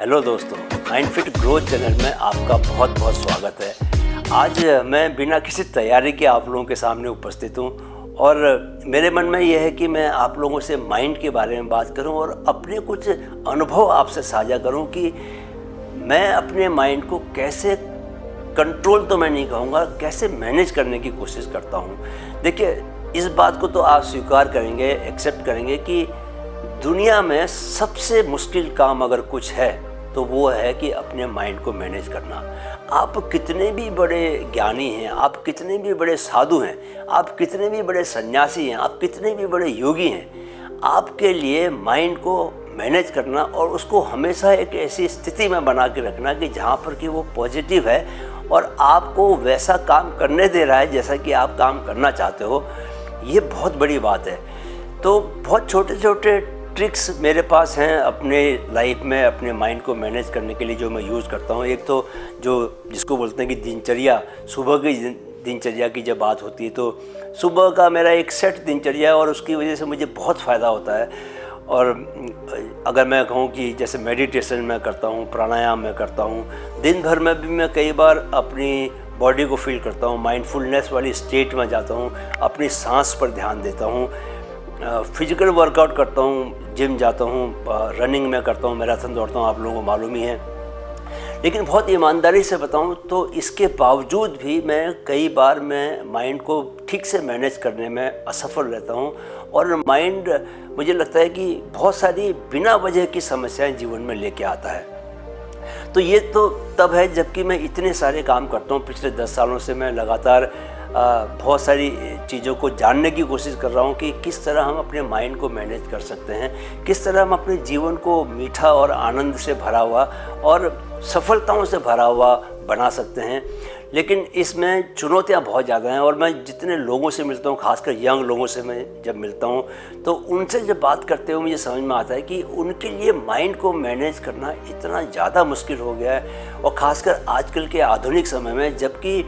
Hello दोस्तों, माइंडफिट growth channel में आपका बहुत बहुत स्वागत है। आज मैं बिना किसी तैयारी के आप लोगों के सामने उपस्थित हूँ और मेरे मन में यह है कि मैं आप लोगों से माइंड के बारे में बात करूँ और अपने कुछ अनुभव आपसे साझा करूँ कि मैं अपने माइंड को कैसे कंट्रोल तो मैं नहीं कहूँगा, कैसे मैनेज करने की कोशिश करता हूँ। देखिए, इस बात को तो आप स्वीकार करेंगे, एक्सेप्ट करेंगे कि दुनिया में सबसे मुश्किल काम अगर कुछ है तो वो है कि अपने माइंड को मैनेज करना। आप कितने भी बड़े ज्ञानी हैं, आप कितने भी बड़े साधु हैं, आप कितने भी बड़े सन्यासी हैं, आप कितने भी बड़े योगी हैं, आपके लिए माइंड को मैनेज करना और उसको हमेशा एक ऐसी स्थिति में बना के रखना कि जहाँ पर कि वो पॉजिटिव है और आपको वैसा काम करने दे रहा है जैसा कि आप काम करना चाहते हो, ये बहुत बड़ी बात है। तो बहुत छोटे छोटे ट्रिक्स मेरे पास हैं अपने लाइफ में अपने माइंड को मैनेज करने के लिए जो मैं यूज़ करता हूँ। एक तो जो जिसको बोलते हैं कि दिनचर्या, सुबह की दिनचर्या की जब बात होती है तो सुबह का मेरा एक सेट दिनचर्या है और उसकी वजह से मुझे बहुत फ़ायदा होता है। और अगर मैं कहूँ कि जैसे मेडिटेशन मैं करता हूँ, प्राणायाम मैं करता हूँ, दिन भर में भी मैं कई बार अपनी बॉडी को फील करता हूँ, माइंडफुलनेस वाली स्टेट में जाता हूँ, अपनी सांस पर ध्यान देता हूँ, फिजिकल वर्कआउट करता हूँ, जिम जाता हूँ, रनिंग में करता हूँ, मैराथन दौड़ता हूँ, आप लोगों को मालूम ही है। लेकिन बहुत ईमानदारी से बताऊँ तो इसके बावजूद भी कई बार मैं माइंड को ठीक से मैनेज करने में असफल रहता हूँ और माइंड मुझे लगता है कि बहुत सारी बिना वजह की समस्याएं जीवन में लेके आता है। तो ये तो तब है जबकि मैं इतने सारे काम करता हूँ। पिछले 10 सालों से मैं लगातार बहुत सारी चीज़ों को जानने की कोशिश कर रहा हूँ कि किस तरह हम अपने माइंड को मैनेज कर सकते हैं, किस तरह हम अपने जीवन को मीठा और आनंद से भरा हुआ और सफलताओं से भरा हुआ बना सकते हैं। लेकिन इसमें चुनौतियाँ बहुत ज़्यादा हैं और मैं जितने लोगों से मिलता हूँ, खासकर यंग लोगों से मैं जब मिलता हूँ तो उनसे जब बात करते हुए मुझे समझ में आता है कि उनके लिए माइंड को मैनेज करना इतना ज़्यादा मुश्किल हो गया है और ख़ासकर आजकल के आधुनिक समय में, जबकि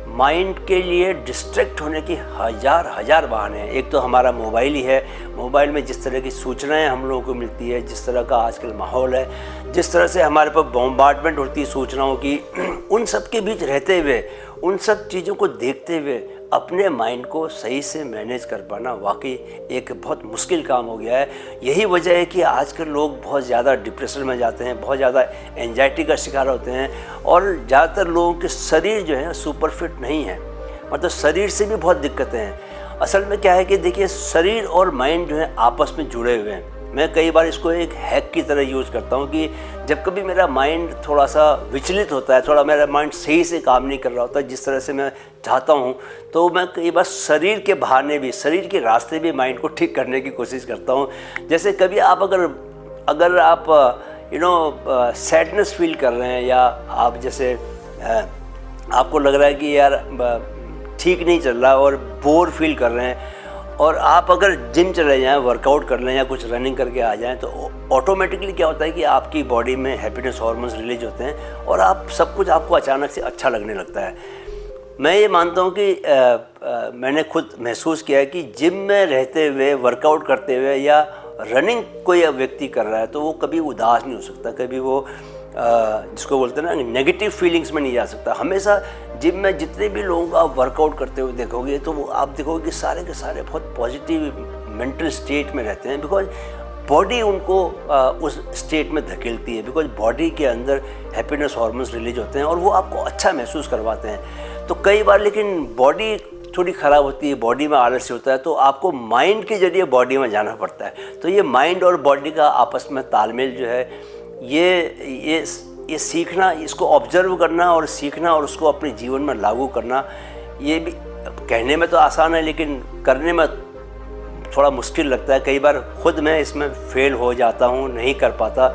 माइंड के लिए डिस्ट्रैक्ट होने की हज़ार बहाने हैं। एक तो हमारा मोबाइल ही है, मोबाइल में जिस तरह की सूचनाएं हम लोगों को मिलती है, जिस तरह का आजकल माहौल है, जिस तरह से हमारे पर बॉम्बार्डमेंट होती है सूचनाओं की, उन सब के बीच रहते हुए, उन सब चीज़ों को देखते हुए अपने माइंड को सही से मैनेज कर पाना वाकई एक बहुत मुश्किल काम हो गया है। यही वजह है कि आजकल लोग बहुत ज़्यादा डिप्रेशन में जाते हैं, बहुत ज़्यादा एंजाइटी का शिकार होते हैं और ज़्यादातर लोगों के शरीर जो है सुपर फिट नहीं है, मतलब शरीर से भी बहुत दिक्कतें हैं। असल में क्या है कि देखिए, शरीर और माइंड जो है आपस में जुड़े हुए हैं। मैं कई बार इसको एक हैक की तरह यूज़ करता हूँ कि जब कभी मेरा माइंड थोड़ा सा विचलित होता है, थोड़ा मेरा माइंड सही से काम नहीं कर रहा होता जिस तरह से मैं चाहता हूँ, तो मैं कई बार शरीर के बहाने भी, शरीर के रास्ते भी माइंड को ठीक करने की कोशिश करता हूँ। जैसे कभी आप अगर आप सैडनेस फील कर रहे हैं या आप जैसे आपको लग रहा है कि यार ठीक नहीं चल रहा और बोर फील कर रहे हैं और आप अगर जिम चले जाएं, वर्कआउट कर लें या कुछ रनिंग करके आ जाएं तो ऑटोमेटिकली क्या होता है कि आपकी बॉडी में हैप्पीनेस हार्मोन्स रिलीज होते हैं और आप सब कुछ आपको अचानक से अच्छा लगने लगता है। मैं ये मानता हूँ कि मैंने खुद महसूस किया है कि जिम में रहते हुए, वर्कआउट करते हुए या रनिंग कोई व्यक्ति कर रहा है तो वो कभी उदास नहीं हो सकता, कभी वो जिसको बोलते हैं ना नेगेटिव फीलिंग्स में नहीं जा सकता। हमेशा जिम में जितने भी लोगों को आप वर्कआउट करते हुए देखोगे तो वो आप देखोगे कि सारे के सारे बहुत पॉजिटिव मेंटल स्टेट में रहते हैं, बिकॉज बॉडी उनको उस स्टेट में धकेलती है, बिकॉज बॉडी के अंदर हैप्पीनेस हार्मोन्स रिलीज होते हैं और वो आपको अच्छा महसूस करवाते हैं। तो कई बार लेकिन बॉडी थोड़ी ख़राब होती है, बॉडी में आलस्य होता है, तो आपको माइंड के जरिए बॉडी में जाना पड़ता है। तो ये माइंड और बॉडी का आपस में तालमेल जो है, ये सीखना, इसको ऑब्जर्व करना और सीखना और उसको अपने जीवन में लागू करना, ये भी कहने में तो आसान है लेकिन करने में थोड़ा मुश्किल लगता है। कई बार खुद मैं इसमें फेल हो जाता हूँ, नहीं कर पाता,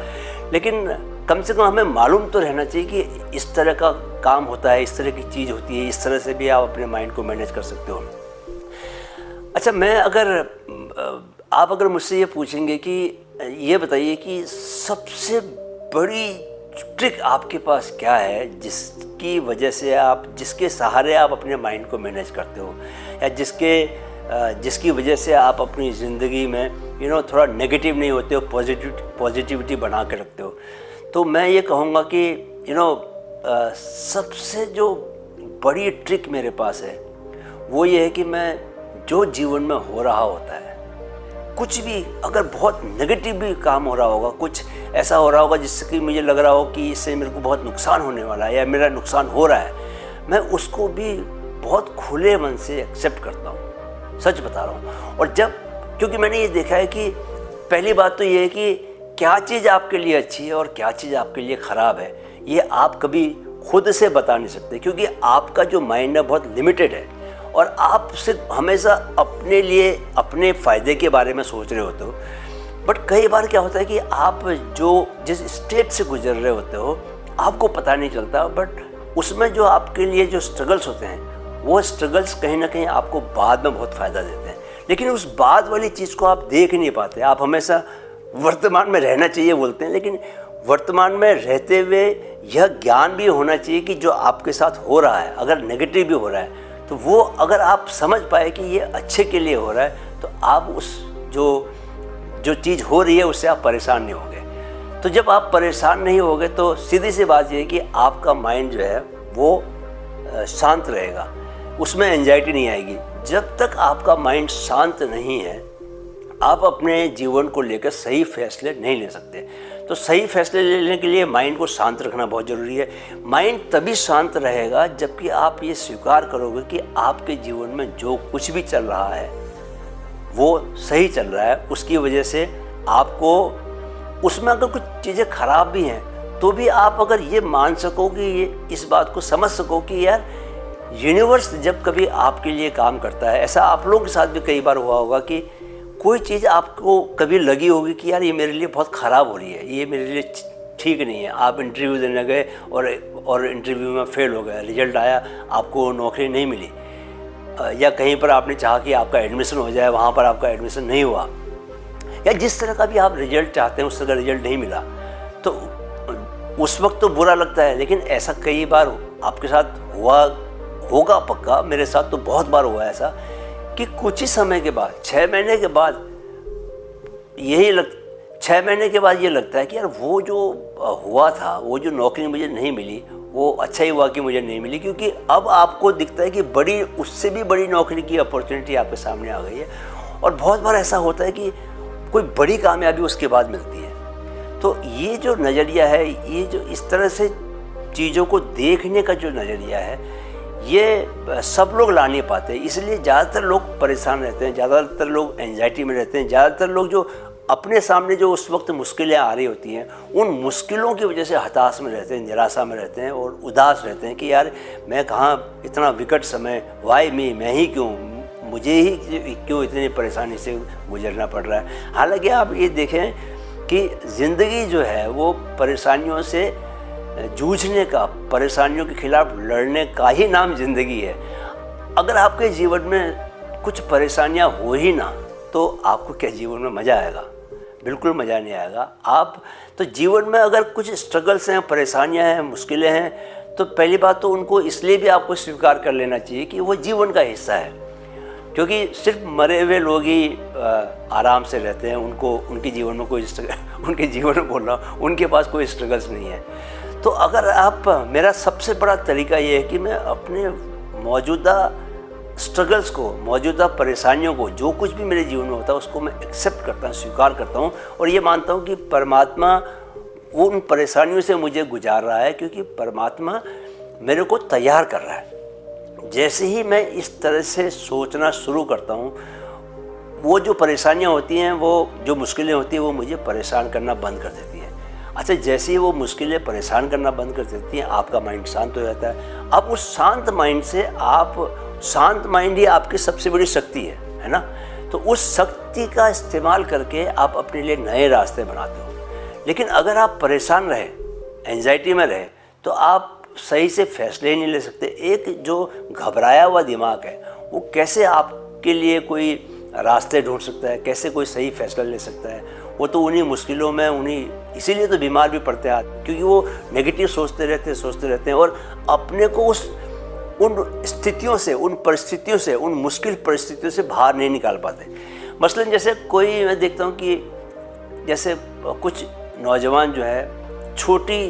लेकिन कम से कम हमें मालूम तो रहना चाहिए कि इस तरह का काम होता है, इस तरह की चीज़ होती है, इस तरह से भी आप अपने माइंड को मैनेज कर सकते हो। अच्छा, आप अगर मुझसे ये पूछेंगे कि ये बताइए कि सबसे बड़ी ट्रिक आपके पास क्या है जिसकी वजह से जिसके सहारे आप अपने माइंड को मैनेज करते हो, या जिसकी वजह से आप अपनी ज़िंदगी में थोड़ा नेगेटिव नहीं होते हो, पॉजिटिविटी बना के रखते हो। तो मैं ये कहूँगा कि सबसे जो बड़ी ट्रिक मेरे पास है वो ये है कि मैं जो जीवन में हो रहा होता है, कुछ भी अगर बहुत नेगेटिव भी काम हो रहा होगा, कुछ ऐसा हो रहा होगा जिससे कि मुझे लग रहा हो कि इससे मेरे को बहुत नुकसान होने वाला है या मेरा नुकसान हो रहा है, मैं उसको भी बहुत खुले मन से एक्सेप्ट करता हूँ। सच बता रहा हूँ। और क्योंकि मैंने ये देखा है कि पहली बात तो ये है कि क्या चीज़ आपके लिए अच्छी है और क्या चीज़ आपके लिए ख़राब है, ये आप कभी खुद से बता नहीं सकते, क्योंकि आपका जो माइंड है बहुत लिमिटेड है और आप सिर्फ हमेशा अपने लिए अपने फ़ायदे के बारे में सोच रहे होते हो। बट कई बार क्या होता है कि आप जिस स्टेट से गुजर रहे होते हो आपको पता नहीं चलता, बट उसमें जो आपके लिए जो स्ट्रगल्स होते हैं वो स्ट्रगल्स कहीं ना कहीं आपको बाद में बहुत फ़ायदा देते हैं। लेकिन उस बाद वाली चीज़ को आप देख नहीं पाते। आप हमेशा वर्तमान में रहना चाहिए बोलते हैं, लेकिन वर्तमान में रहते हुए यह ज्ञान भी होना चाहिए कि जो आपके साथ हो रहा है, अगर नेगेटिव भी हो रहा है तो वो अगर आप समझ पाए कि ये अच्छे के लिए हो रहा है तो आप उस जो चीज़ हो रही है उससे आप परेशान नहीं होंगे। तो जब आप परेशान नहीं होगे तो सीधी सी बात ये है कि आपका माइंड जो है वो शांत रहेगा, उसमें एंजाइटी नहीं आएगी। जब तक आपका माइंड शांत नहीं है आप अपने जीवन को लेकर सही फैसले नहीं ले सकते। तो सही फैसले लेने के लिए माइंड को शांत रखना बहुत ज़रूरी है। माइंड तभी शांत रहेगा जबकि आप ये स्वीकार करोगे कि आपके जीवन में जो कुछ भी चल रहा है वो सही चल रहा है। उसकी वजह से आपको उसमें अगर कुछ चीज़ें ख़राब भी हैं तो भी आप अगर ये मान सको कि ये इस बात को समझ सको कि यार यूनिवर्स जब कभी आपके लिए काम करता है, ऐसा आप लोगों के साथ भी कई बार हुआ होगा कि कोई चीज़ आपको कभी लगी होगी कि यार ये मेरे लिए बहुत ख़राब हो रही है, ये मेरे लिए ठीक नहीं है। आप इंटरव्यू देने गए और इंटरव्यू में फेल हो गए, रिजल्ट आया, आपको नौकरी नहीं मिली, या कहीं पर आपने चाहा कि आपका एडमिशन हो जाए, वहाँ पर आपका एडमिशन नहीं हुआ, या जिस तरह का भी आप रिजल्ट चाहते हैं उस तरह का रिजल्ट नहीं मिला, तो उस वक्त तो बुरा लगता है। लेकिन ऐसा कई बार आपके साथ हुआ होगा, पक्का मेरे साथ तो बहुत बार हुआ है ऐसा कि कुछ ही समय के बाद 6 महीने के बाद 6 महीने के बाद ये लगता है कि यार वो जो हुआ था, वो जो नौकरी मुझे नहीं मिली वो अच्छा ही हुआ कि मुझे नहीं मिली, क्योंकि अब आपको दिखता है कि उससे भी बड़ी नौकरी की अपॉर्चुनिटी आपके सामने आ गई है। और बहुत बार ऐसा होता है कि कोई बड़ी कामयाबी उसके बाद मिलती है। तो ये जो नज़रिया है, ये जो इस तरह से चीज़ों को देखने का जो नज़रिया है, ये सब लोग ला नहीं पाते। इसलिए ज़्यादातर लोग परेशान रहते हैं, ज़्यादातर लोग एंजाइटी में रहते हैं, ज़्यादातर लोग जो अपने सामने जो उस वक्त मुश्किलें आ रही होती हैं उन मुश्किलों की वजह से हताश में रहते हैं, निराशा में रहते हैं और उदास रहते हैं कि यार मैं कहाँ, इतना विकट समय, वाई मी, मैं ही क्यों, मुझे ही क्यों इतनी परेशानी से गुजरना पड़ रहा है। हालांकि आप ये देखें कि ज़िंदगी जो है वो परेशानियों से जूझने का, परेशानियों के खिलाफ लड़ने का ही नाम ज़िंदगी है। अगर आपके जीवन में कुछ परेशानियां हो ही ना तो आपको क्या जीवन में मज़ा आएगा? बिल्कुल मज़ा नहीं आएगा। आप तो जीवन में अगर कुछ स्ट्रगल्स हैं, परेशानियां हैं, मुश्किलें हैं, तो पहली बात तो उनको इसलिए भी आपको स्वीकार कर लेना चाहिए कि वो जीवन का हिस्सा है। क्योंकि सिर्फ मरे हुए लोग ही आराम से रहते हैं, उनके जीवन में कोई उनके जीवन में बोल रहा हूँ, उनके पास कोई स्ट्रगल्स नहीं है। तो अगर मेरा सबसे बड़ा तरीका ये है कि मैं अपने मौजूदा स्ट्रगल्स को, मौजूदा परेशानियों को, जो कुछ भी मेरे जीवन में होता है उसको मैं एक्सेप्ट करता हूँ, स्वीकार करता हूँ और ये मानता हूँ कि परमात्मा वो उन परेशानियों से मुझे गुजार रहा है, क्योंकि परमात्मा मेरे को तैयार कर रहा है। जैसे ही मैं इस तरह से सोचना शुरू करता हूँ, वो जो परेशानियाँ होती हैं, वो जो मुश्किलें होती हैं, वो मुझे परेशान करना बंद कर देती हैं। अच्छा, जैसे ही वो मुश्किलें परेशान करना बंद कर देती हैं, आपका माइंड शांत हो जाता है। अब उस शांत माइंड से शांत माइंड ही आपकी सबसे बड़ी शक्ति है ना? तो उस शक्ति का इस्तेमाल करके आप अपने लिए नए रास्ते बनाते हो। लेकिन अगर आप परेशान रहे, एंजाइटी में रहे, तो आप सही से फैसले ही नहीं ले सकते। एक जो घबराया हुआ दिमाग है वो कैसे आपके लिए कोई रास्ते ढूंढ सकता है, कैसे कोई सही फैसला ले सकता है? वो तो उन्हीं मुश्किलों में इसीलिए तो बीमार भी पड़ते हैं, क्योंकि वो नेगेटिव सोचते रहते हैं और अपने को उन स्थितियों से, उन परिस्थितियों से, उन मुश्किल परिस्थितियों से बाहर नहीं निकाल पाते। मसलन जैसे मैं देखता हूँ कि जैसे कुछ नौजवान जो है छोटी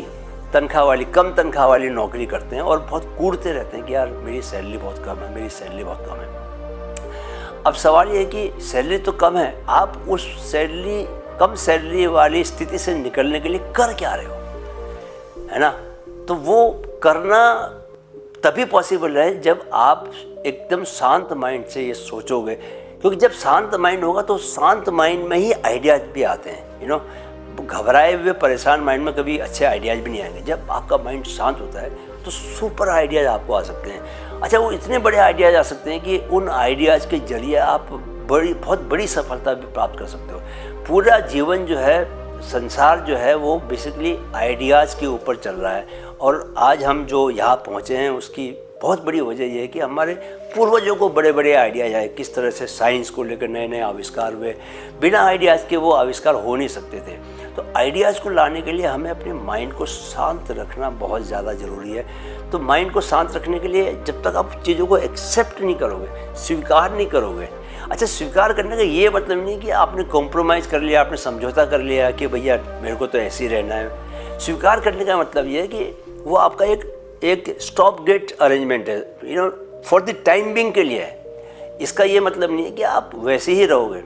तनख्वाह वाली, कम तनख्वाह वाली नौकरी करते हैं और बहुत कूड़ते रहते हैं कि यार मेरी सैलरी बहुत कम है, मेरी सैलरी बहुत कम है। अब सवाल ये है कि सैलरी तो कम है, आप उस कम सैलरी वाली स्थिति से निकलने के लिए कर क्या रहे हो, है ना? तो वो करना तभी पॉसिबल है जब आप एकदम शांत माइंड से ये सोचोगे, क्योंकि जब शांत माइंड होगा तो शांत माइंड में ही आइडियाज भी आते हैं। घबराए हुए परेशान माइंड में कभी अच्छे आइडियाज़ भी नहीं आएंगे। जब आपका माइंड शांत होता है तो सुपर आइडियाज़ आपको आ सकते हैं। अच्छा, वो इतने बड़े आइडियाज़ आ सकते हैं कि उन आइडियाज़ के जरिए आप बहुत बड़ी सफलता भी प्राप्त कर सकते हो। पूरा जीवन जो है, संसार जो है, वो बेसिकली आइडियाज़ के ऊपर चल रहा है। और आज हम जो यहाँ पहुँचे हैं उसकी बहुत बड़ी वजह यह है कि हमारे पूर्वजों को बड़े बड़े आइडियाज आए, किस तरह से साइंस को लेकर नए नए आविष्कार हुए। बिना आइडियाज़ के वो आविष्कार हो नहीं सकते थे। तो आइडियाज़ को लाने के लिए हमें अपने माइंड को शांत रखना बहुत ज़्यादा ज़रूरी है। तो माइंड को शांत रखने के लिए जब तक आप चीज़ों को एक्सेप्ट नहीं करोगे, स्वीकार नहीं करोगे। अच्छा, स्वीकार करने का ये मतलब नहीं कि आपने कॉम्प्रोमाइज़ कर लिया, आपने समझौता कर लिया कि भैया मेरे को तो ऐसे ही रहना है। स्वीकार करने का मतलब ये है कि वो आपका एक स्टॉप गेट अरेंजमेंट है, फॉर द टाइम बिंग के लिए है। इसका ये मतलब नहीं है कि आप वैसे ही रहोगे।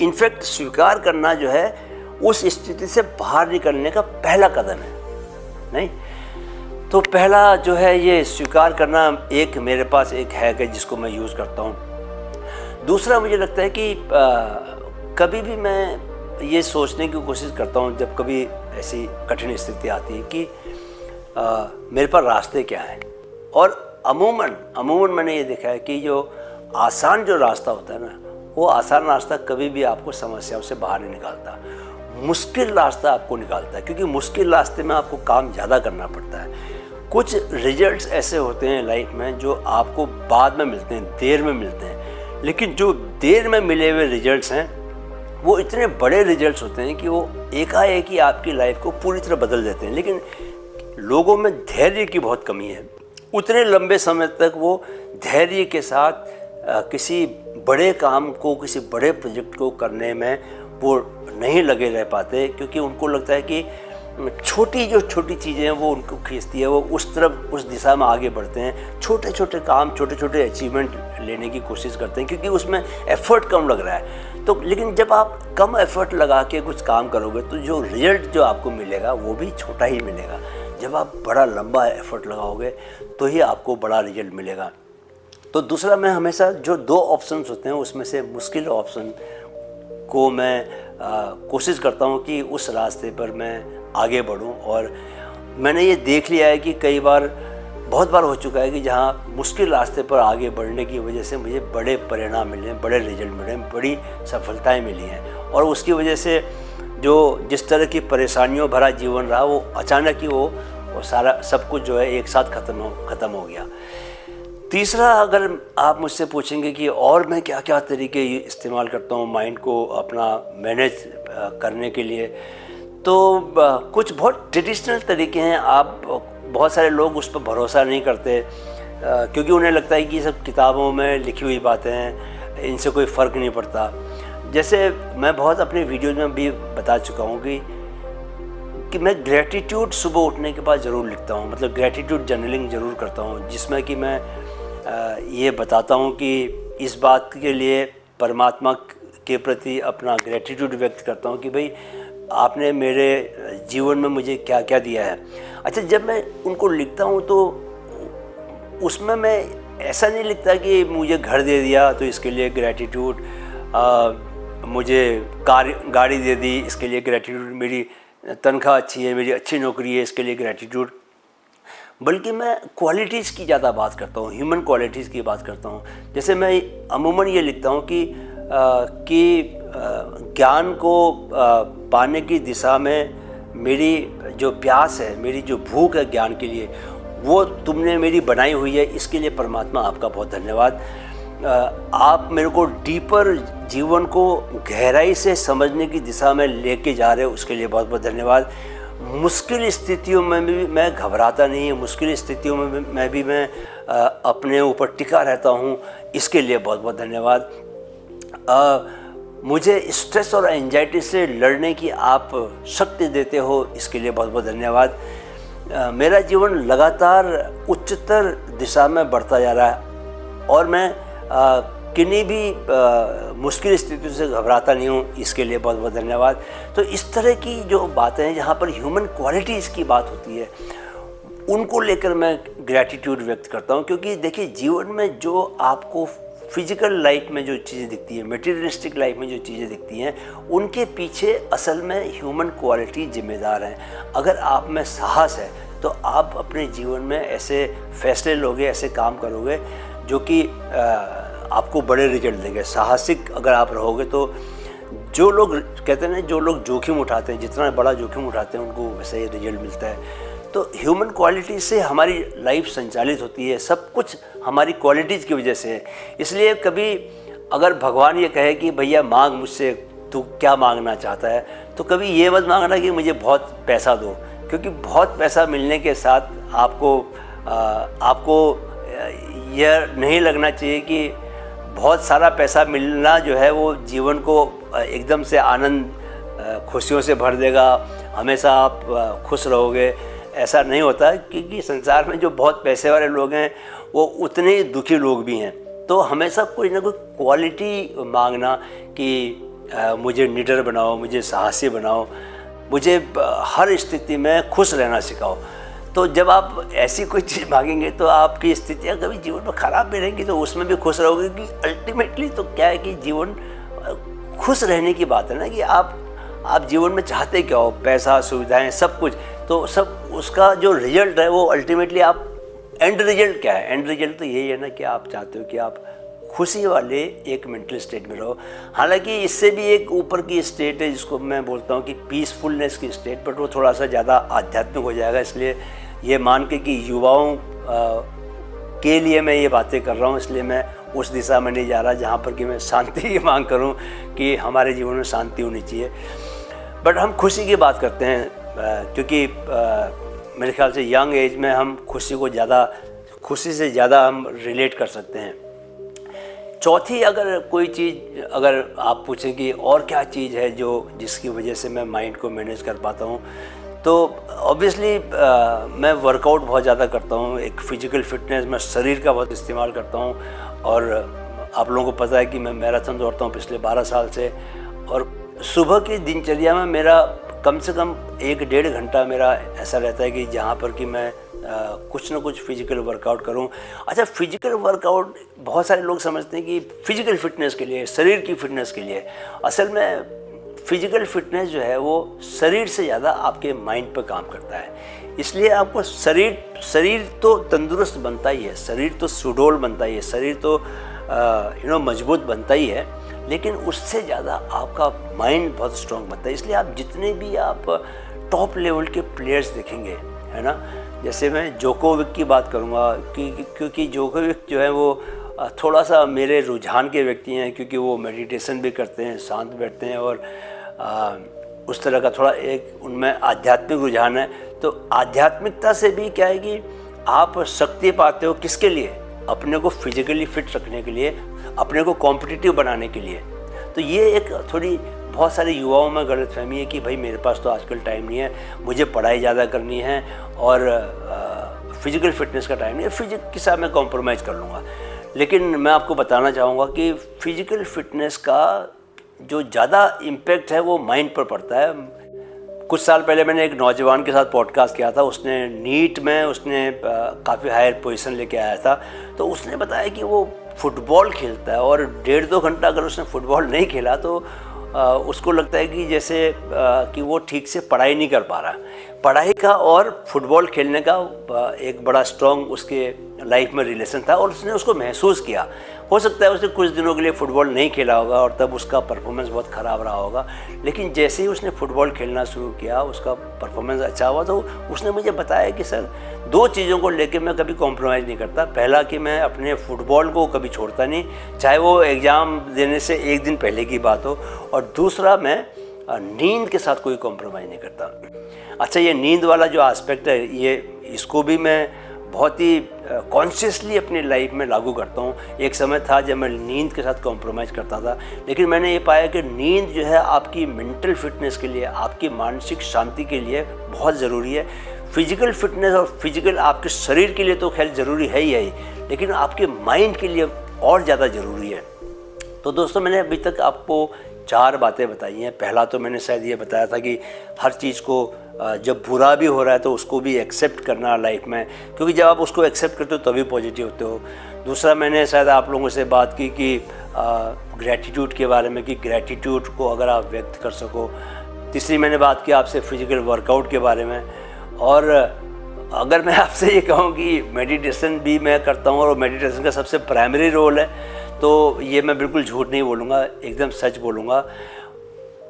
इनफैक्ट स्वीकार करना जो है उस स्थिति से बाहर निकलने का पहला कदम है। नहीं तो पहला जो है ये स्वीकार करना, एक मेरे पास एक हैक है जिसको मैं यूज़ करता हूँ। दूसरा, मुझे लगता है कि कभी भी मैं ये सोचने की कोशिश करता हूँ जब कभी ऐसी कठिन स्थिति आती है कि मेरे पास रास्ते क्या हैं। और अमूमन मैंने ये देखा है कि जो आसान जो रास्ता होता है ना, वो आसान रास्ता कभी भी आपको समस्याओं से बाहर नहीं निकालता। मुश्किल रास्ता आपको निकालता है, क्योंकि मुश्किल रास्ते में आपको काम ज़्यादा करना पड़ता है। कुछ रिजल्ट्स ऐसे होते हैं लाइफ में जो आपको बाद में मिलते हैं, देर में मिलते हैं, लेकिन जो देर में मिले हुए रिजल्ट्स हैं वो इतने बड़े रिजल्ट्स होते हैं कि वो एकाएक ही आपकी लाइफ को पूरी तरह बदल देते हैं। लेकिन लोगों में धैर्य की बहुत कमी है। उतने लंबे समय तक वो धैर्य के साथ किसी बड़े काम को, किसी बड़े प्रोजेक्ट को करने में वो नहीं लगे रह पाते, क्योंकि उनको लगता है कि छोटी चीज़ें हैं वो उनको खींचती है, वो उस तरफ, उस दिशा में आगे बढ़ते हैं। छोटे छोटे काम, छोटे छोटे अचीवमेंट लेने की कोशिश करते हैं, क्योंकि उसमें एफर्ट कम लग रहा है। तो लेकिन जब आप कम एफर्ट लगा के कुछ काम करोगे तो जो रिजल्ट जो आपको मिलेगा वो भी छोटा ही मिलेगा। जब आप बड़ा लंबा एफर्ट लगाओगे तो ही आपको बड़ा रिजल्ट मिलेगा। तो दूसरा, मैं हमेशा जो दो ऑप्शंस होते हैं उसमें से मुश्किल ऑप्शन को मैं कोशिश करता हूँ कि उस रास्ते पर मैं आगे बढ़ूँ। और मैंने ये देख लिया है कि कई बार, बहुत बार हो चुका है कि जहाँ मुश्किल रास्ते पर आगे बढ़ने की वजह से मुझे बड़े परिणाम मिले, बड़े रिजल्ट मिले, बड़ी सफलताएं मिली हैं। और उसकी वजह से जो जिस तरह की परेशानियों भरा जीवन रहा वो अचानक ही वो सारा सब कुछ जो है एक साथ ख़त्म हो गया। तीसरा, अगर आप मुझसे पूछेंगे कि और मैं क्या क्या तरीके इस्तेमाल करता हूँ माइंड को अपना मैनेज करने के लिए, तो कुछ बहुत ट्रेडिशनल तरीके हैं। आप बहुत सारे लोग उस पर भरोसा नहीं करते, क्योंकि उन्हें लगता है कि ये सब किताबों में लिखी हुई बातें हैं, इनसे कोई फ़र्क नहीं पड़ता। जैसे मैं बहुत अपने वीडियोज़ में भी बता चुका हूँ कि मैं ग्रेटिट्यूड सुबह उठने के बाद ज़रूर लिखता हूँ, मतलब ग्रेटिट्यूड जर्नलिंग ज़रूर करता हूँ, जिसमें कि मैं ये बताता हूँ कि इस बात के लिए परमात्मा के प्रति अपना ग्रेटिट्यूड व्यक्त करता हूँ कि भाई आपने मेरे जीवन में मुझे क्या क्या दिया है। अच्छा, जब मैं उनको लिखता हूँ तो उसमें मैं ऐसा नहीं लिखता कि मुझे घर दे दिया तो इसके लिए ग्रेटिट्यूड, मुझे गाड़ी दे दी इसके लिए ग्रेटिट्यूड, मेरी तनख्वाह अच्छी है, मेरी अच्छी नौकरी है इसके लिए ग्रेटिट्यूड, बल्कि मैं क्वालिटीज़ की ज़्यादा बात करता हूँ, ह्यूमन क्वालिटीज़ की बात करता हूँ। जैसे मैं अमूमन ये लिखता हूँ कि ज्ञान को पाने की दिशा में मेरी जो प्यास है, मेरी जो भूख है ज्ञान के लिए, वो तुमने मेरी बनाई हुई है, इसके लिए परमात्मा आपका बहुत धन्यवाद। आप मेरे को डीपर जीवन को गहराई से समझने की दिशा में लेके जा रहे हो, उसके लिए बहुत बहुत धन्यवाद। मुश्किल स्थितियों में भी मैं घबराता नहीं है, मुश्किल स्थितियों में मैं अपने ऊपर टिका रहता हूँ, इसके लिए बहुत बहुत धन्यवाद। मुझे स्ट्रेस और एंजाइटी से लड़ने की आप शक्ति देते हो, इसके लिए बहुत बहुत धन्यवाद। मेरा जीवन लगातार उच्चतर दिशा में बढ़ता जा रहा है और मैं किन्हीं भी मुश्किल स्थितियों से घबराता नहीं हूँ, इसके लिए बहुत बहुत धन्यवाद। तो इस तरह की जो बातें हैं जहाँ पर ह्यूमन क्वालिटीज़ की बात होती है, उनको लेकर मैं ग्रैटिट्यूड व्यक्त करता हूँ। क्योंकि देखिए, जीवन में जो आपको फिजिकल लाइफ में जो चीज़ें दिखती हैं, मटेरियलिस्टिक लाइफ में जो चीज़ें दिखती हैं, उनके पीछे असल में ह्यूमन क्वालिटी जिम्मेदार हैं। अगर आप में साहस है तो आप अपने जीवन में ऐसे फैसले लोगे, ऐसे काम करोगे जो कि आपको बड़े रिजल्ट देंगे। साहसिक अगर आप रहोगे तो जो लोग कहते हैं ना, जो लोग जोखिम उठाते हैं, जितना बड़ा जोखिम उठाते हैं उनको वैसे ही रिजल्ट मिलता है। तो ह्यूमन क्वालिटी से हमारी लाइफ संचालित होती है, सब कुछ हमारी क्वालिटीज़ की वजह से है। इसलिए कभी अगर भगवान ये कहे कि भैया मांग मुझसे, तू क्या मांगना चाहता है, तो कभी ये मत मांगना कि मुझे बहुत पैसा दो, क्योंकि बहुत पैसा मिलने के साथ आपको यह नहीं लगना चाहिए कि बहुत सारा पैसा मिलना जो है वो जीवन को एकदम से आनंद खुशियों से भर देगा, हमेशा आप खुश रहोगे। ऐसा नहीं होता, क्योंकि संसार में जो बहुत पैसे वाले लोग हैं वो उतने ही दुखी लोग भी हैं। तो हमेशा कोई ना कोई क्वालिटी मांगना कि मुझे निडर बनाओ, मुझे साहसी बनाओ, मुझे हर स्थिति में खुश रहना सिखाओ। तो जब आप ऐसी कोई चीज़ मांगेंगे तो आपकी स्थितियाँ कभी जीवन में ख़राब भी रहेंगी, तो उसमें भी खुश रहोगे। कि अल्टीमेटली तो क्या है कि जीवन खुश रहने की बात है ना, कि आप जीवन में चाहते क्या हो, पैसा, सुविधाएं, सब कुछ, तो सब उसका जो रिजल्ट है वो अल्टीमेटली आप एंड रिजल्ट क्या है? एंड रिजल्ट तो यही है ना कि आप चाहते हो कि आप खुशी वाले एक मेंटल स्टेट में रहो। हालांकि इससे भी एक ऊपर की स्टेट है जिसको मैं बोलता हूँ कि पीसफुलनेस की स्टेट, बट वो थोड़ा सा ज़्यादा आध्यात्मिक हो जाएगा। इसलिए ये मान के कि युवाओं के लिए मैं ये बातें कर रहा हूँ, इसलिए मैं उस दिशा में नहीं जा रहा जहाँ पर कि मैं शांति की मांग करूँ कि हमारे जीवन में शांति होनी चाहिए। बट हम खुशी की बात करते हैं क्योंकि मेरे ख्याल से यंग एज में हम खुशी से ज़्यादा हम रिलेट कर सकते हैं। चौथी अगर कोई चीज़ अगर आप पूछें कि और क्या चीज़ है जिसकी वजह से मैं माइंड को मैनेज कर पाता हूँ, तो ऑब्वियसली मैं वर्कआउट बहुत ज़्यादा करता हूँ। एक फ़िज़िकल फिटनेस, मैं शरीर का बहुत इस्तेमाल करता हूँ। और आप लोगों को पता है कि मैं मैराथन दौड़ता हूँ पिछले 12 साल से। और सुबह की दिनचर्या में मेरा कम से कम 1-1.5 घंटा मेरा ऐसा रहता है कि जहाँ पर कि मैं कुछ ना कुछ फिजिकल वर्कआउट करूं। अच्छा, फिजिकल वर्कआउट बहुत सारे लोग समझते हैं कि फिजिकल फिटनेस के लिए, शरीर की फिटनेस के लिए। असल में फिजिकल फिटनेस जो है वो शरीर से ज़्यादा आपके माइंड पर काम करता है। इसलिए आपको शरीर तो तंदुरुस्त बनता ही है, शरीर तो सुडौल बनता ही है, शरीर तो मजबूत बनता ही है, लेकिन उससे ज़्यादा आपका माइंड बहुत स्ट्रांग बनता है। इसलिए आप जितने भी आप टॉप लेवल के प्लेयर्स देखेंगे, है ना, जैसे मैं जोकोविक की बात करूंगा क्योंकि जोकोविक जो है वो थोड़ा सा मेरे रुझान के व्यक्ति हैं, क्योंकि वो मेडिटेशन भी करते हैं, शांत बैठते हैं और उस तरह का थोड़ा एक उनमें आध्यात्मिक रुझान है। तो आध्यात्मिकता से भी क्या है कि आप शक्ति पाते हो किसके लिए? अपने को फिजिकली फिट रखने के लिए, अपने को कॉम्पिटिटिव बनाने के लिए। तो ये एक थोड़ी बहुत सारे युवाओं में गलतफहमी है कि भाई मेरे पास तो आजकल टाइम नहीं है, मुझे पढ़ाई ज़्यादा करनी है और फिजिकल फिटनेस का टाइम नहीं है, फिजिक के साथ मैं कॉम्प्रोमाइज़ कर लूँगा। लेकिन मैं आपको बताना चाहूँगा कि फिजिकल फिटनेस का जो ज़्यादा इम्पैक्ट है वो माइंड पर पड़ता है। कुछ साल पहले मैंने एक नौजवान के साथ पॉडकास्ट किया था, उसने नीट में काफ़ी हायर पोजीशन लेके आया था। तो उसने बताया कि वो फुटबॉल खेलता है और 1.5-2 घंटा अगर उसने फुटबॉल नहीं खेला तो उसको लगता है कि जैसे कि वो ठीक से पढ़ाई नहीं कर पा रहा। पढ़ाई का और फुटबॉल खेलने का एक बड़ा स्ट्रॉन्ग उसके लाइफ में रिलेशन था और उसने उसको महसूस किया। हो सकता है उसने कुछ दिनों के लिए फ़ुटबॉल नहीं खेला होगा और तब उसका परफॉर्मेंस बहुत ख़राब रहा होगा, लेकिन जैसे ही उसने फ़ुटबॉल खेलना शुरू किया उसका परफॉर्मेंस अच्छा हुआ। तो उसने मुझे बताया कि सर 2 चीज़ों को लेकर मैं कभी कॉम्प्रोमाइज़ नहीं करता। पहला कि मैं अपने फुटबॉल को कभी छोड़ता नहीं, चाहे वो एग्ज़ाम देने से 1 दिन पहले की बात हो, और दूसरा मैं नींद के साथ कोई कॉम्प्रोमाइज़ नहीं करता। अच्छा, ये नींद वाला जो एस्पेक्ट है, ये इसको भी मैं बहुत ही कॉन्शियसली अपनी लाइफ में लागू करता हूँ। एक समय था जब मैं नींद के साथ कॉम्प्रोमाइज़ करता था, लेकिन मैंने ये पाया कि नींद जो है आपकी मेंटल फिटनेस के लिए, आपकी मानसिक शांति के लिए बहुत ज़रूरी है। फिजिकल फिटनेस और फिजिकल आपके शरीर के लिए तो खैर ज़रूरी है ही, लेकिन आपके माइंड के लिए और ज़्यादा ज़रूरी है। तो दोस्तों, मैंने अभी तक आपको 4 बातें बताई हैं। पहला तो मैंने शायद ये बताया था कि हर चीज़ को जब बुरा भी हो रहा है तो उसको भी एक्सेप्ट करना लाइफ में, क्योंकि जब आप उसको एक्सेप्ट करते हो तभी पॉजिटिव होते हो। दूसरा, मैंने शायद आप लोगों से बात की कि ग्रैटिट्यूड के बारे में, कि ग्रैटिट्यूड को अगर आप व्यक्त कर सको। तीसरी, मैंने बात की आपसे फिजिकल वर्कआउट के बारे में। और अगर मैं आपसे ये कहूँ कि मेडिटेशन भी मैं करता हूँ और मेडिटेशन का सबसे प्राइमरी रोल है, तो ये मैं बिल्कुल झूठ नहीं बोलूँगा, एकदम सच बोलूँगा।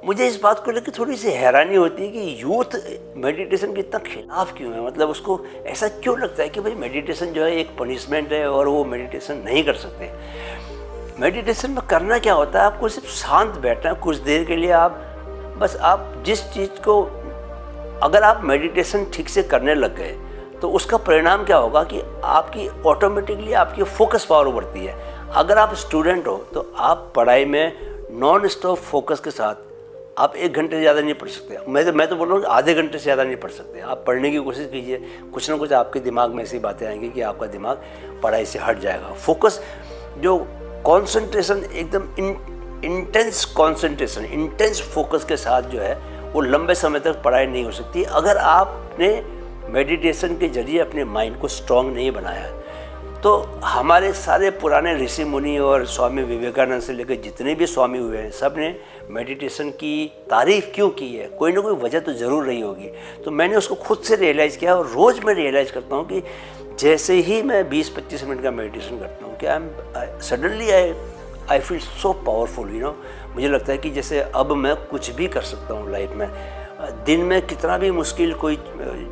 मुझे इस बात को लेकर थोड़ी सी हैरानी होती है कि यूथ मेडिटेशन के इतना खिलाफ क्यों है। मतलब उसको ऐसा क्यों लगता है कि भाई मेडिटेशन जो है एक पनिशमेंट है और वो मेडिटेशन नहीं कर सकते। मेडिटेशन में करना क्या होता है, आपको सिर्फ शांत बैठना है कुछ देर के लिए। आप जिस चीज़ को अगर आप मेडिटेशन ठीक से करने लग गए तो उसका परिणाम क्या होगा कि आपकी ऑटोमेटिकली आपकी फोकस पावर बढ़ती है। अगर आप स्टूडेंट हो तो आप पढ़ाई में नॉन स्टॉप फोकस के साथ आप 1 घंटे से ज़्यादा नहीं पढ़ सकते। मैं तो बोल रहा हूँ कि आधे घंटे से ज़्यादा नहीं पढ़ सकते। आप पढ़ने की कोशिश कीजिए, कुछ ना कुछ आपके दिमाग में ऐसी बातें आएंगी कि आपका दिमाग पढ़ाई से हट जाएगा। फोकस, जो कॉन्सेंट्रेशन, एकदम इंटेंस कॉन्सेंट्रेशन, इंटेंस फोकस के साथ जो है वो लंबे समय तक पढ़ाई नहीं हो सकती अगर आपने मेडिटेशन के जरिए अपने माइंड को स्ट्रॉन्ग नहीं बनाया है। तो हमारे सारे पुराने ऋषि मुनि और स्वामी विवेकानंद से लेकर जितने भी स्वामी हुए हैं, सब ने मेडिटेशन की तारीफ़ क्यों की है, कोई ना कोई वजह तो ज़रूर रही होगी। तो मैंने उसको खुद से रियलाइज़ किया और रोज़ मैं रियलाइज़ करता हूँ कि जैसे ही मैं 20-25 मिनट का मेडिटेशन करता हूँ कि suddenly I feel so powerful, मुझे लगता है कि जैसे अब मैं कुछ भी कर सकता हूँ लाइफ में। दिन में कितना भी मुश्किल कोई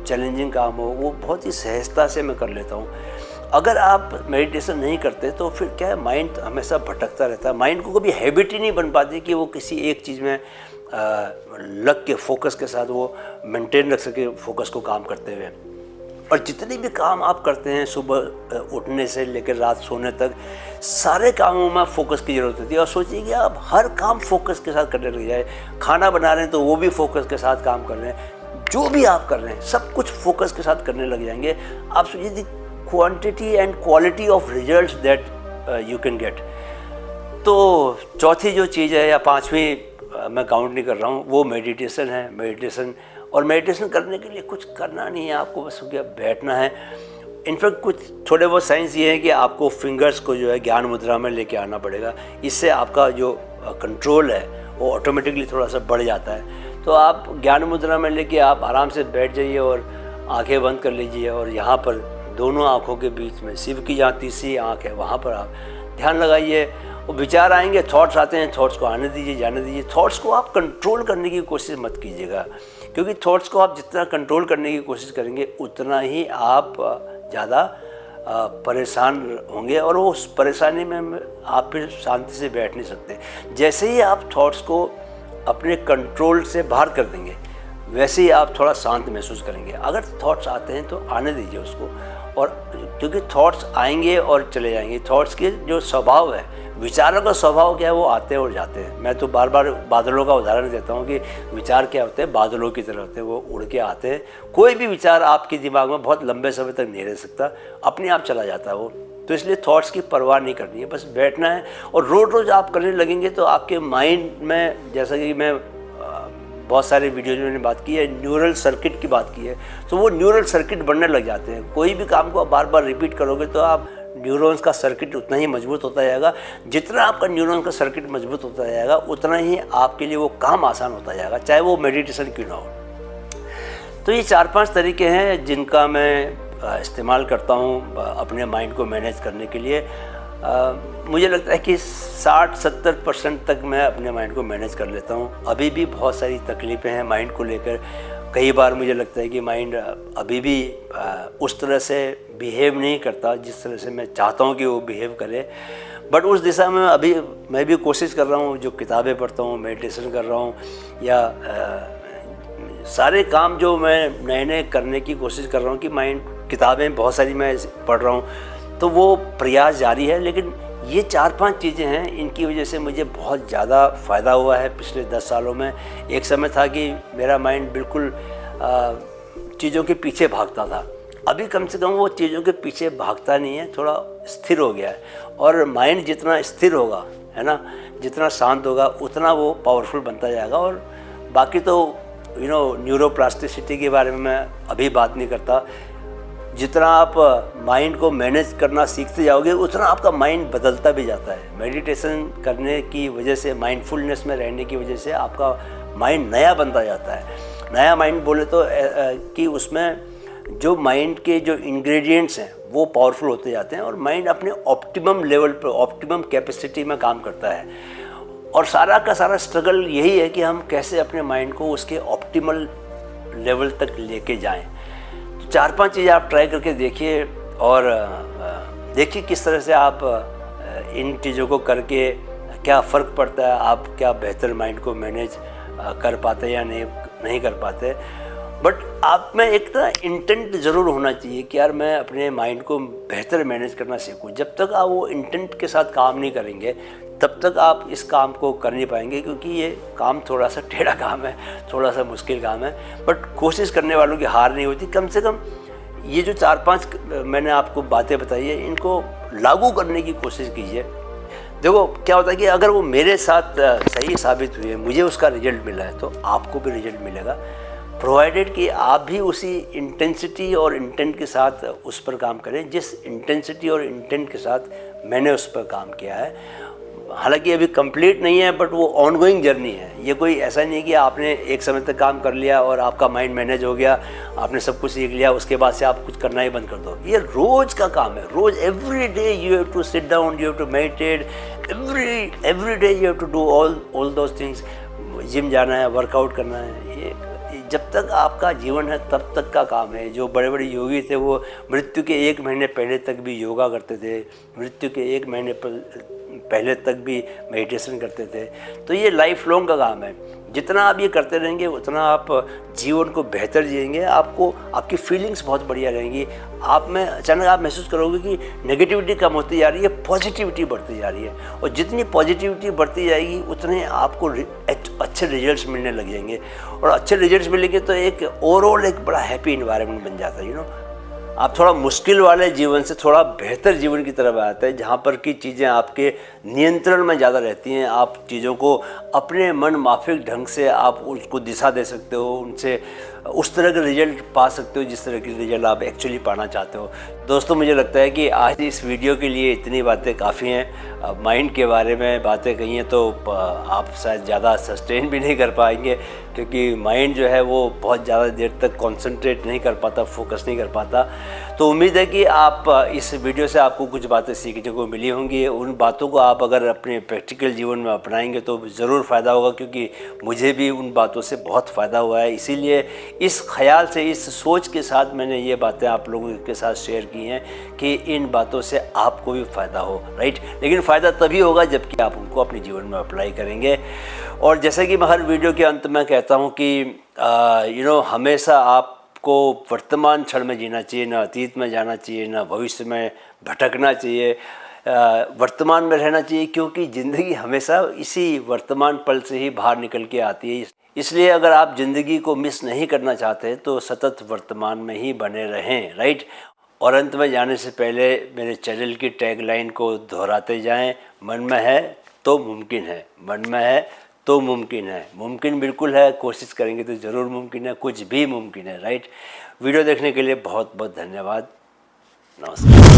चैलेंजिंग काम हो, वो बहुत ही सहजता से मैं कर लेता हूँ। अगर आप मेडिटेशन नहीं करते तो फिर क्या है, माइंड हमेशा भटकता रहता है। माइंड को कभी हैबिट ही नहीं बन पाती कि वो किसी एक चीज़ में लग के फोकस के साथ वो मेंटेन रख सके फोकस को काम करते हुए। और जितने भी काम आप करते हैं, सुबह उठने से लेकर रात सोने तक, सारे कामों में फोकस की ज़रूरत होती है। और सोचिए कि आप हर काम फोकस के साथ करने लग जाए। खाना बना रहे हैं तो वो भी फोकस के साथ काम कर रहे हैं, जो भी आप कर रहे हैं सब कुछ फोकस के साथ करने लग जाएंगे। आप सोचिए quantity and quality of results that you can get. तो चौथी जो चीज़ है, या 5वीं मैं काउंट नहीं कर रहा हूँ, वो मेडिटेशन है। मेडिटेशन करने के लिए कुछ करना नहीं है, आपको बस हो गया बैठना है। इनफैक्ट कुछ थोड़े बहुत साइंस ये है कि आपको फिंगर्स को जो है ज्ञान मुद्रा में लेके आना पड़ेगा। इससे आपका जो कंट्रोल है वो ऑटोमेटिकली थोड़ा सा बढ़ जाता है। तो आप ज्ञान मुद्रा में लेके आप आराम से बैठ जाइए और आंखें बंद कर लीजिए, और यहाँ पर दोनों आँखों के बीच में शिव की जहाँ तीसरी आँख है वहाँ पर आप ध्यान लगाइए। वो विचार आएंगे, थॉट्स आते हैं, थॉट्स को आने दीजिए, जाने दीजिए। थॉट्स को आप कंट्रोल करने की कोशिश मत कीजिएगा, क्योंकि थॉट्स को आप जितना कंट्रोल करने की कोशिश करेंगे उतना ही आप ज़्यादा परेशान होंगे, और वो उस परेशानी में आप फिर शांति से बैठ नहीं सकते। जैसे ही आप थॉट्स को अपने कंट्रोल से बाहर कर देंगे, वैसे ही आप थोड़ा शांत महसूस करेंगे। अगर थॉट्स आते हैं तो आने दीजिए उसको, और क्योंकि थॉट्स आएंगे और चले जाएंगे। थॉट्स के जो स्वभाव है, विचारों का स्वभाव क्या है, वो आते हैं और जाते हैं। मैं तो बार बार बादलों का उदाहरण देता हूँ कि विचार क्या होते हैं, बादलों की तरह होते हैं, वो उड़ के आते हैं। कोई भी विचार आपके दिमाग में बहुत लंबे समय तक नहीं रह सकता, अपने आप चला जाता है वो। तो इसलिए थॉट्स की परवाह नहीं करनी है, बस बैठना है। और रोज़ आप करने लगेंगे तो आपके माइंड में, जैसा कि मैं बहुत सारे वीडियोज में मैंने बात की है, न्यूरल सर्किट की बात की है, तो वो न्यूरल सर्किट बनने लग जाते हैं। कोई भी काम को आप बार बार रिपीट करोगे तो आप न्यूरॉन्स का सर्किट उतना ही मजबूत होता जाएगा। जितना आपका न्यूरॉन्स का सर्किट मजबूत होता जाएगा उतना ही आपके लिए वो काम आसान होता जाएगा, चाहे वो मेडिटेशन क्यों ना हो। तो ये 4-5 तरीके हैं जिनका मैं इस्तेमाल करता हूँ अपने माइंड को मैनेज करने के लिए। मुझे लगता है कि 60-70% तक मैं अपने माइंड को मैनेज कर लेता हूँ। अभी भी बहुत सारी तकलीफ़ें हैं माइंड को लेकर। कई बार मुझे लगता है कि माइंड अभी भी उस तरह से बिहेव नहीं करता जिस तरह से मैं चाहता हूँ कि वो बिहेव करे। बट उस दिशा में अभी मैं भी कोशिश कर रहा हूँ, जो किताबें पढ़ता हूँ, मेडिटेशन कर रहा हूँ, या सारे काम जो मैं नए नए करने की कोशिश कर रहा हूँ कि माइंड, किताबें बहुत सारी मैं पढ़ रहा हूँ, तो वो प्रयास जारी है। लेकिन ये 4-5 चीज़ें हैं, इनकी वजह से मुझे बहुत ज़्यादा फ़ायदा हुआ है पिछले 10 सालों में। एक समय था कि मेरा माइंड बिल्कुल चीज़ों के पीछे भागता था। अभी कम से कम वो चीज़ों के पीछे भागता नहीं है, थोड़ा स्थिर हो गया है। और माइंड जितना स्थिर होगा, है ना, जितना शांत होगा, उतना वो पावरफुल बनता जाएगा। और बाकी तो न्यूरोप्लास्टिसिटी के बारे में मैं अभी बात नहीं करता। जितना आप माइंड को मैनेज करना सीखते जाओगे, उतना आपका माइंड बदलता भी जाता है। मेडिटेशन करने की वजह से, माइंडफुलनेस में रहने की वजह से आपका माइंड नया बनता जाता है। नया माइंड बोले तो कि उसमें जो माइंड के जो इंग्रेडिएंट्स हैं वो पावरफुल होते जाते हैं और माइंड अपने ऑप्टिमम लेवल पर, ऑप्टिमम कैपेसिटी में काम करता है। और सारा का सारा स्ट्रगल यही है कि हम कैसे अपने माइंड को उसके ऑप्टिमल लेवल तक लेके जाएं। तो 4-5 चीज़ें आप ट्राई करके देखिए और देखिए किस तरह से आप इन चीज़ों को करके क्या फ़र्क पड़ता है, आप क्या बेहतर माइंड को मैनेज कर पाते या नहीं कर पाते। बट आप में एक ना इंटेंट ज़रूर होना चाहिए कि यार मैं अपने माइंड को बेहतर मैनेज करना सीखूं। जब तक आप वो इंटेंट के साथ काम नहीं करेंगे, तब तक आप इस काम को कर नहीं पाएंगे, क्योंकि ये काम थोड़ा सा टेढ़ा काम है, थोड़ा सा मुश्किल काम है। बट कोशिश करने वालों की हार नहीं होती। कम से कम ये जो 4-5 मैंने आपको बातें बताई है, इनको लागू करने की कोशिश कीजिए। देखो क्या होता है कि अगर वो मेरे साथ सही साबित हुई है, मुझे उसका रिजल्ट मिला है, तो आपको भी रिजल्ट मिलेगा, प्रोवाइडेड कि आप भी उसी इंटेंसिटी और इंटेंट के साथ उस पर काम करें जिस इंटेंसिटी और इंटेंट के साथ मैंने उस पर काम किया है। हालांकि अभी कंप्लीट नहीं है, बट वो ऑनगोइंग जर्नी है। ये कोई ऐसा नहीं है कि आपने एक समय तक काम कर लिया और आपका माइंड मैनेज हो गया, आपने सब कुछ सीख लिया, उसके बाद से आप कुछ करना ही बंद कर दो। ये रोज़ का काम है। रोज़ every day you have to sit down, you have to meditate, every day you have to do all those things. Gym जाना है, वर्कआउट करना है। ये जब तक आपका जीवन है तब तक का काम है। जो बड़े बड़े योगी थे वो मृत्यु के 1 महीने पहले तक भी योगा करते थे, मृत्यु के 1 महीने पहले तक भी मेडिटेशन करते थे। तो ये लाइफ लॉन्ग का काम है। जितना आप ये करते रहेंगे उतना आप जीवन को बेहतर जिएंगे। आपको आपकी फीलिंग्स बहुत बढ़िया रहेंगी। आप में अचानक आप महसूस करोगे कि नेगेटिविटी कम होती जा रही है, पॉजिटिविटी बढ़ती जा रही है। और जितनी पॉजिटिविटी बढ़ती जाएगी उतने आपको अच्छे रिजल्ट्स मिलने लग जाएंगे। और अच्छे रिजल्ट्स मिलेंगे तो एक ओवरऑल एक बड़ा हैप्पी इन्वायरमेंट बन जाता है। आप थोड़ा मुश्किल वाले जीवन से थोड़ा बेहतर जीवन की तरफ आते हैं, जहाँ पर की चीज़ें आपके नियंत्रण में ज़्यादा रहती हैं। आप चीज़ों को अपने मन माफिक ढंग से आप उसको दिशा दे सकते हो, उनसे उस तरह के रिजल्ट पा सकते हो जिस तरह के रिजल्ट आप एक्चुअली पाना चाहते हो। दोस्तों, मुझे लगता है कि आज इस वीडियो के लिए इतनी बातें काफ़ी हैं। माइंड के बारे में बातें कही हैं तो आप शायद ज़्यादा सस्टेन भी नहीं कर पाएंगे, क्योंकि माइंड जो है वो बहुत ज़्यादा देर तक कंसंट्रेट नहीं कर पाता, फोकस नहीं कर पाता। तो उम्मीद है कि आप इस वीडियो से आपको कुछ बातें सीखने को मिली होंगी। उन बातों को आप अगर अपने प्रैक्टिकल जीवन में अपनाएंगे तो ज़रूर फ़ायदा होगा, क्योंकि मुझे भी उन बातों से बहुत फ़ायदा हुआ है। इसीलिए इस ख्याल से, इस सोच के साथ मैंने ये बातें आप लोगों के साथ शेयर की हैं कि इन बातों से आपको भी फ़ायदा हो, राइट। लेकिन फ़ायदा तभी होगा जबकि आप उनको अपने जीवन में अप्लाई करेंगे। और जैसे कि मैं हर वीडियो के अंत में कहता हूँ कि हमेशा आपको वर्तमान क्षण में जीना चाहिए, ना अतीत में जाना चाहिए, ना भविष्य में भटकना चाहिए। वर्तमान में रहना चाहिए, क्योंकि ज़िंदगी हमेशा इसी वर्तमान पल से ही बाहर निकल के आती है। इसलिए अगर आप ज़िंदगी को मिस नहीं करना चाहते तो सतत वर्तमान में ही बने रहें, राइट। और अंत में जाने से पहले मेरे चैनल की टैगलाइन को दोहराते जाएं, मन में है तो मुमकिन है, मन में है तो मुमकिन है। मुमकिन बिल्कुल है, कोशिश करेंगे तो ज़रूर मुमकिन है, कुछ भी मुमकिन है, राइट। वीडियो देखने के लिए बहुत बहुत धन्यवाद। नमस्कार।